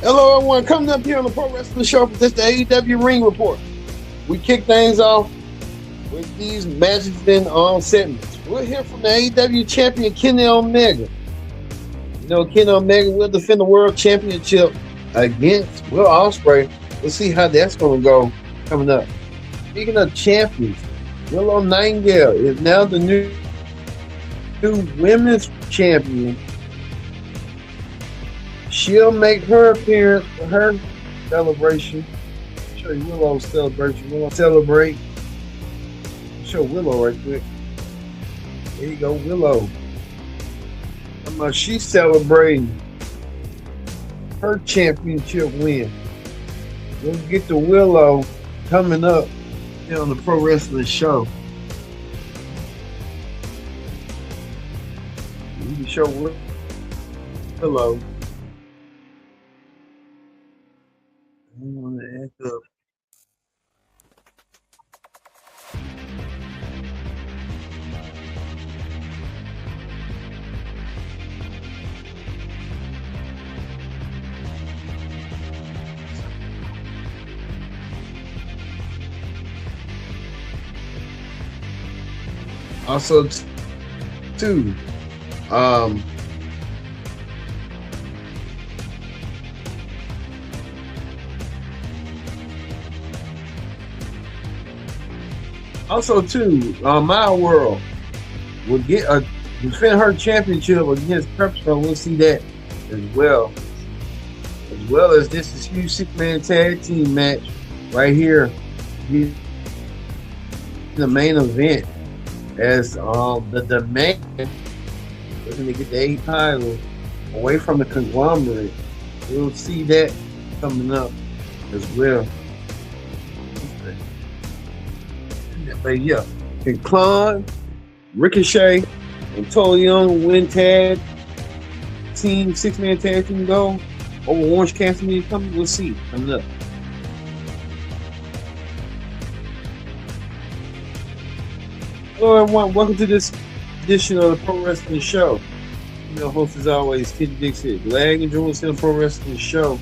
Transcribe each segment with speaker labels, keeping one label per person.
Speaker 1: Hello, everyone. Coming up here on the Pro Wrestling Show for this the AEW Ring Report. We kick things off with these matches and segments. We'll hear from the AEW champion Kenny Omega. You know, Kenny Omega will defend the World Championship against Will Ospreay. We'll see how that's going to go coming up. Speaking of champions, Willow Nightingale is now the new women's champion. She'll make her appearance for her celebration. I'll show you Willow's celebration. Willow celebrate. I'll show Willow right quick. There you go, Willow. She's celebrating her championship win. We'll get to Willow coming up here on the Pro Wrestling Show. You can show Willow. I want to act up. Also, too, My World will get defend her championship against Pepperstone. We'll see that as well. As well as this is huge 6-man tag team match right here. The main event as the man looking to get the A title away from the conglomerate. We'll see that coming up as well. But yeah, can Kaun, Ricochet, and Toa Liona win tag team 6-man tag team go over Orange Cassidy coming? We'll see coming up. Hello everyone, welcome to this edition of the Pro Wrestling Show. Your host as always, Kid Dixie. Glad you joined us in the Pro Wrestling Show.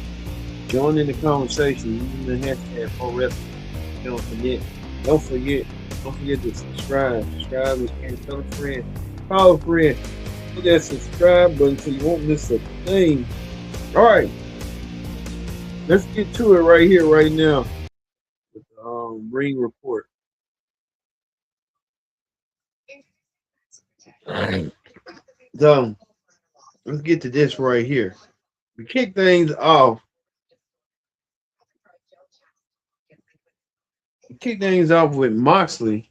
Speaker 1: Join in the conversation using the hashtag Pro Wrestling. Don't forget to subscribe. Subscribe and tell a friend. Call a friend. Hit that subscribe button so you won't miss a thing. Alright. Let's get to it right here, right now. With the Ring Report. So let's get to this right here. We kick things off. With Moxley.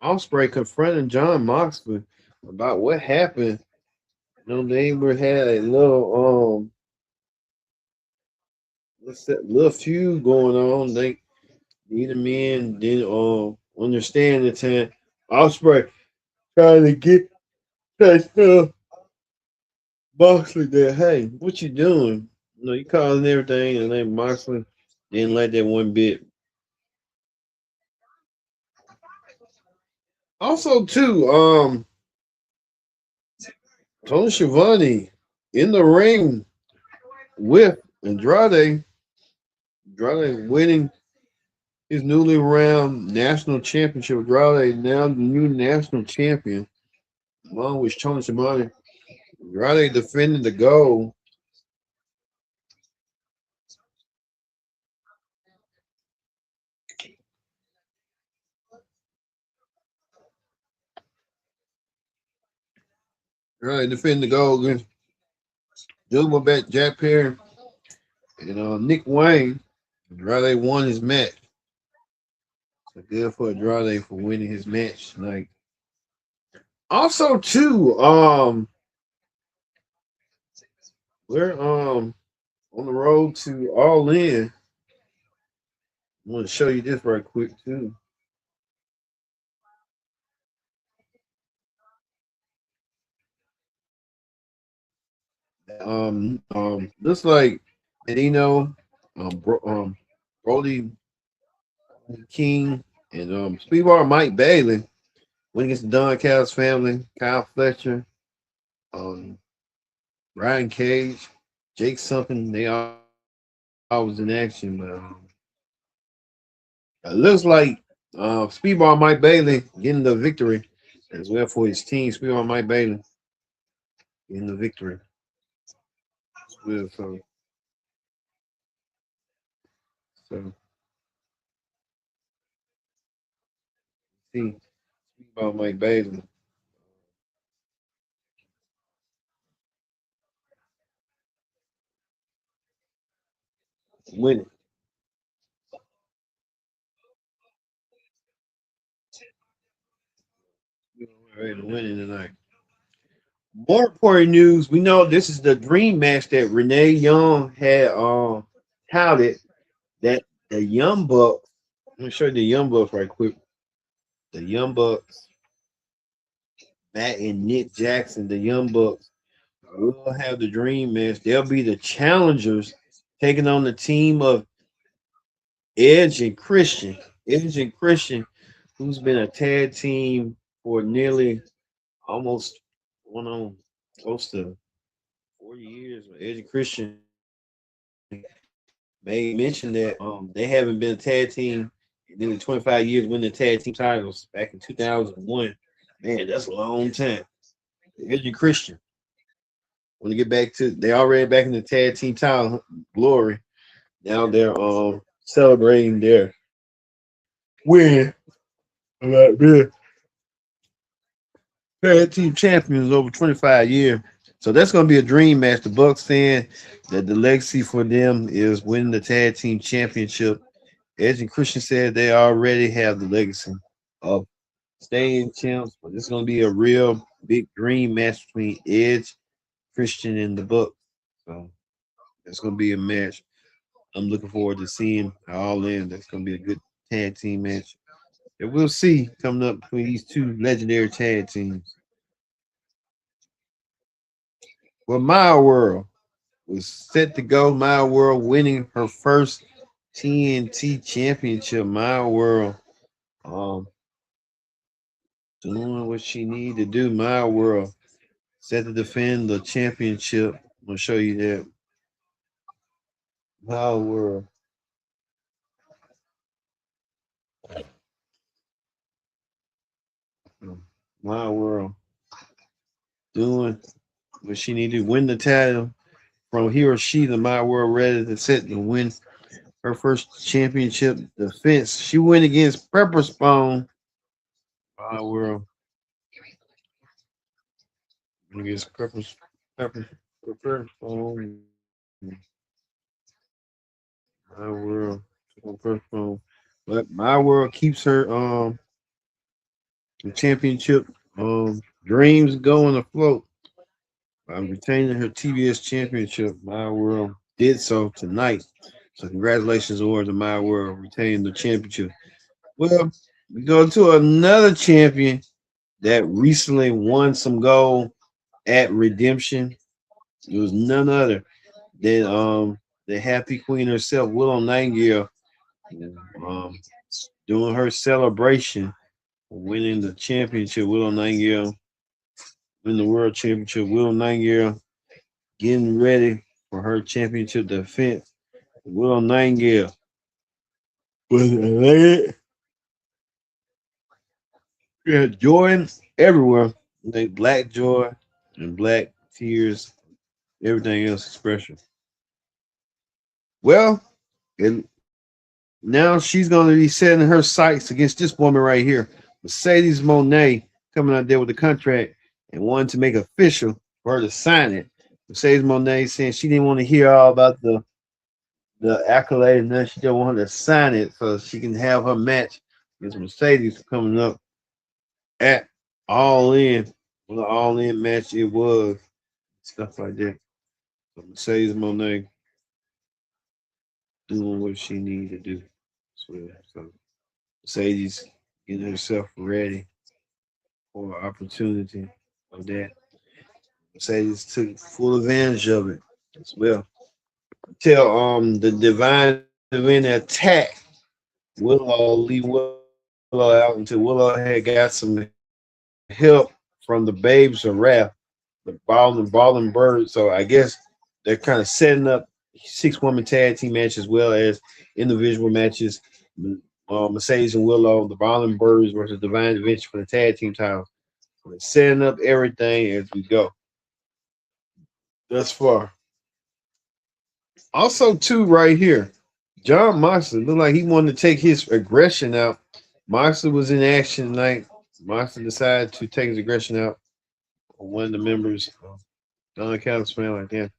Speaker 1: Ospreay confronting Jon Moxley about what happened. You know, they had a little little feud going on. They neither men didn't understand the time. Ospreay trying to get that Moxley there. Hey, what you doing? You know, you calling everything, and then Moxley didn't like that one bit. Also, too, Tony Schiavone in the ring with Andrade. Andrade winning his newly round national championship. Andrade now the new national champion, along with Tony Schiavone. Andrade defending the gold. Andrade defending the gold against Gilbert, Jack Perry, and Nick Wayne. Andrade won his match. So good for Andrade for winning his match tonight. Also, too, we're on the road to All In. I want to show you this right quick too. Looks like Brody King and Speedball Mike Bailey went against the Don Callis family, Kyle Fletcher, Brian Cage, Jake something. They all was in action, but it looks like Speedball Mike Bailey getting the victory as well for his team. Speedball Mike Bailey getting the victory as well. So see Speedball Mike Bailey winning. Ready to win tonight. More important news. We know this is the dream match that Renee Young had touted that the Young Bucks. Let me show you the Young Bucks right quick. The Young Bucks, Matt and Nick Jackson, the Young Bucks will have the dream match. They'll be the challengers taking on the team of Edge and Christian. Edge and Christian, who's been a tag team for nearly almost one on close to 40 years. Edge and Christian may mention that they haven't been a tag team in nearly 25 years, winning the tag team titles back in 2001. Man, that's a long time. Edge and Christian want to get back to they already back in the tag team title glory. Now they're celebrating their win about being tag team champions over 25 years. So that's going to be a dream match. The Bucks saying that the legacy for them is winning the tag team championship. Edge and Christian said they already have the legacy of staying champs, but it's going to be a real big dream match between Edge, Christian, and the Bucks. So it's going to be a match. I'm looking forward to seeing how all in. That's going to be a good tag team match. And we'll see coming up between these two legendary tag teams. Well, My World was set to go. My World winning her first TNT championship. My World um, doing what she need to do. My World set to defend the championship. I'm gonna show you that. My World. My World doing what she need to win the title from Hiroshima. My World ready to set to win her first championship defense. She went against Pepper Spawn. My World against Pepper Spawn. My World Pepper Spawn. But My World keeps her the championship dreams going afloat. Retaining her TBS championship. My World did so tonight. So congratulations, Or to My World retaining the championship. Well, we go to another champion that recently won some gold at Redemption. It was none other than the Happy Queen herself, Willow Nightingale, um, doing her celebration, winning the championship. Willow Nightingale win the world championship. Willow Nightingale getting ready for her championship defense. Willow Nightingale was elated. Yeah, joy everywhere. Like black joy and black tears, everything else expression. Well, and now she's going to be setting her sights against this woman right here, Mercedes Monet, coming out there with the contract and wanting to make official for her to sign it. Mercedes Monet saying she didn't want to hear all about the accolade, and then she don't want her to sign it so she can have her match against Mercedes coming up at All In. What an All In match it was, stuff like that. So Mercedes Monet doing what she needed to do. So Mercedes getting herself ready for an opportunity of that. Mercedes took full advantage of it as well. Till the Divine Event attack Willow leave Willow out until Willow had got some help from the Babes of Wrath, the Ballin' Bird. So I guess they're kind of setting up 6-woman tag team matches as well as individual matches. Mercedes and Willow, the Ballin Birds versus Divine Adventure for the tag team titles. We're setting up everything as we go thus far. Also, too, right here, Jon Moxley looked like he wanted to take his aggression out. Moxley was in action tonight. Moxley decided to take his aggression out on one of the members. Don Callis fan like that.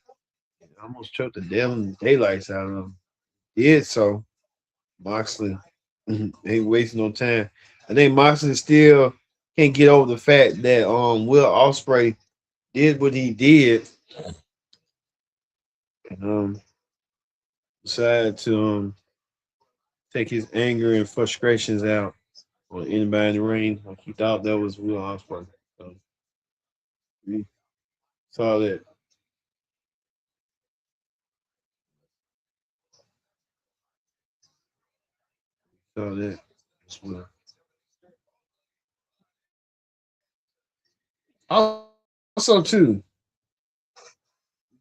Speaker 1: Almost choked the damn daylights out of him. Did so. Moxley ain't wasting no time. I think Moxley still can't get over the fact that Will Ospreay did what he did. And decided to take his anger and frustrations out on anybody in the ring. Like he thought that was Will Ospreay. So we saw that. Saw that as well. Also, too,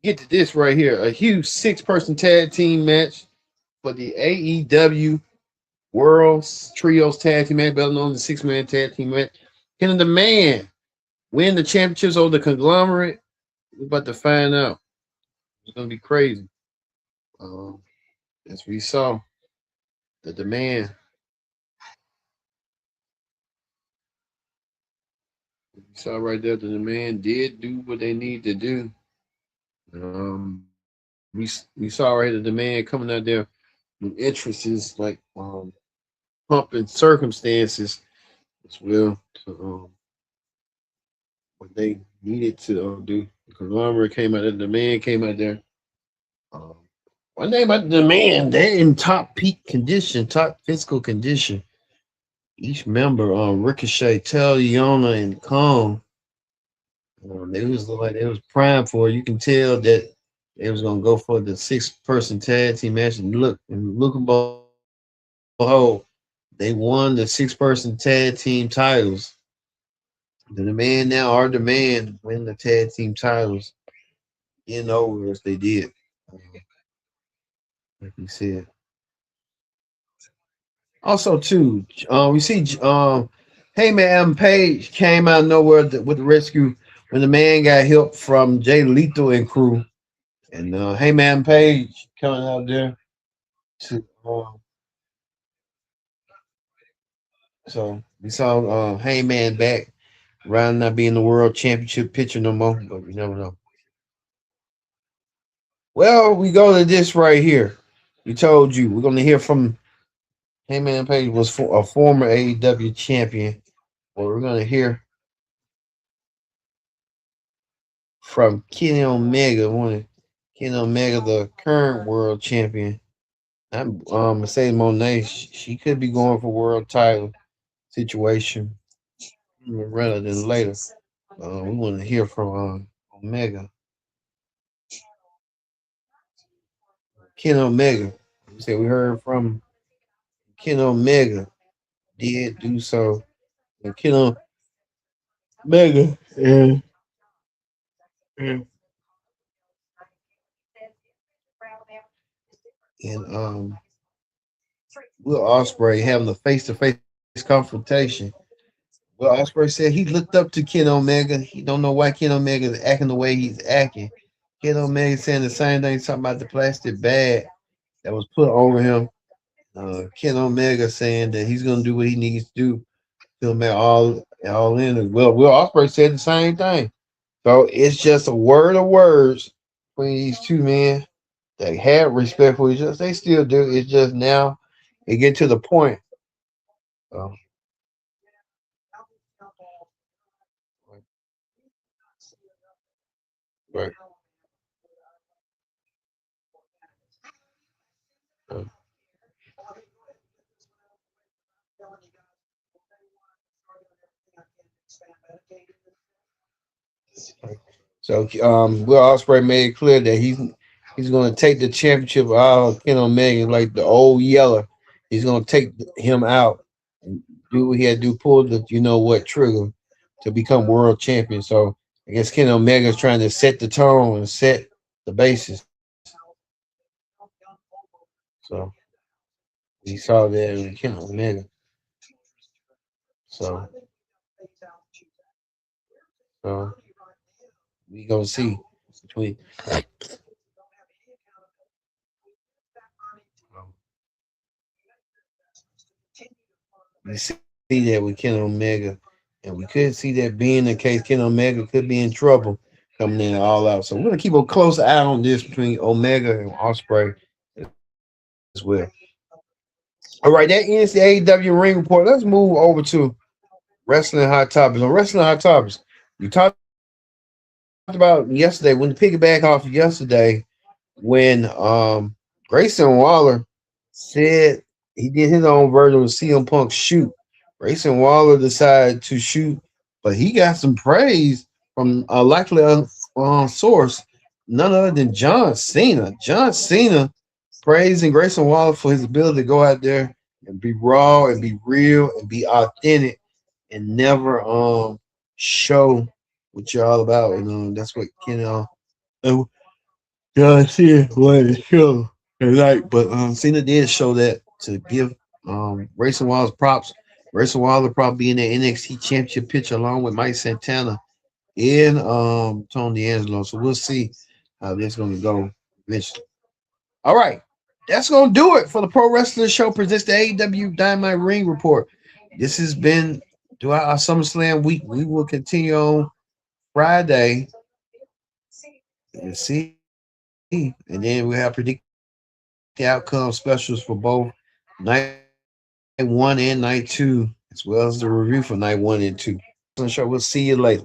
Speaker 1: get to this right here. A huge 6-person tag team match for the AEW World Trios Tag Team match, better known as the 6-man tag team match. Can the man win the championships over the conglomerate? We're about to find out. It's going to be crazy. As we saw, the man. We saw right there that the man did do what they need to do. We saw right that the man coming out there with interests like pumping circumstances as well to what they needed to do. The conglomerate came out there, the man came out there. One thing about the man, they're in top peak condition, top physical condition. Each member, Ricochet, Toa Liona, and Kaun, they was like they was primed for it. You can tell that they was gonna go for the 6-person tag team match. And look and behold, they won the 6-person tag team titles. The man now are the man win the tag team titles in over as they did. Like you said. Also, too, we see Heyman Page came out of nowhere with the rescue when the man got help from Jay Lethal and crew. And Heyman Page coming out there to so we saw Heyman back, rather not being the world championship picture no more, but we never know. Well, we go to this right here. We told you we're gonna hear from Heyman Page was a former AEW champion. Well, we're gonna hear from Kenny Omega, Kenny Omega, the current world champion. I'm Mercedes Monet. She could be going for world title situation rather than later. We want to hear from Omega. Ken Omega. We said we heard from Ken Omega. Did do so. And Ken Omega and Will Ospreay having a face-to-face confrontation. Will Ospreay said he looked up to Ken Omega. He don't know why Ken Omega is acting the way he's acting. Ken Omega saying the same thing, talking about the plastic bag that was put over him. Ken Omega saying that he's gonna do what he needs to do. He'll make all in. Well, Will Ospreay said the same thing. So it's just a word of words between these two men. They had respect for each other. They still do. It's just now it get to the point. So, right. Uh, So Will Ospreay made it clear that he's going to take the championship out of Ken Omega like the old Yeller. He's going to take him out and do what he had to do, pull the trigger to become world champion. So I guess Ken Omega is trying to set the tone and set the basis. So we saw that in Ken Omega. So so we gonna see between um, we see that with Ken Omega, and we could see that being the case. Ken Omega could be in trouble coming in all out. So we're gonna keep a close eye on this between Omega and Ospreay as well. All right, that ends the AEW Ring Report. Let's move over to Wrestling Hot Topics. On Wrestling Hot Topics, we talked about yesterday. When to piggyback off yesterday, when Grayson Waller said he did his own version of CM Punk shoot. Grayson Waller decided to shoot, but he got some praise from a likely source, none other than John Cena. John Cena praising Grayson Waller for his ability to go out there and be raw and be real and be authentic and never show what you're all about. And that's what uh, John Cena wanted to show tonight. But Cena did show that to give Grayson Waller props. Grayson Waller probably be in the NXT championship picture along with Mike Santana and Tony D'Angelo. So we'll see how this gonna go eventually. All right. That's gonna do it for the Pro Wrestling Show presents the AEW Dynamite Ring Report. This has been throughout our SummerSlam week. We will continue on Friday and see. And then we have predicted outcome specials for both night one and night two, as well as the review for night one and two. Wrestling Show. We'll see you later.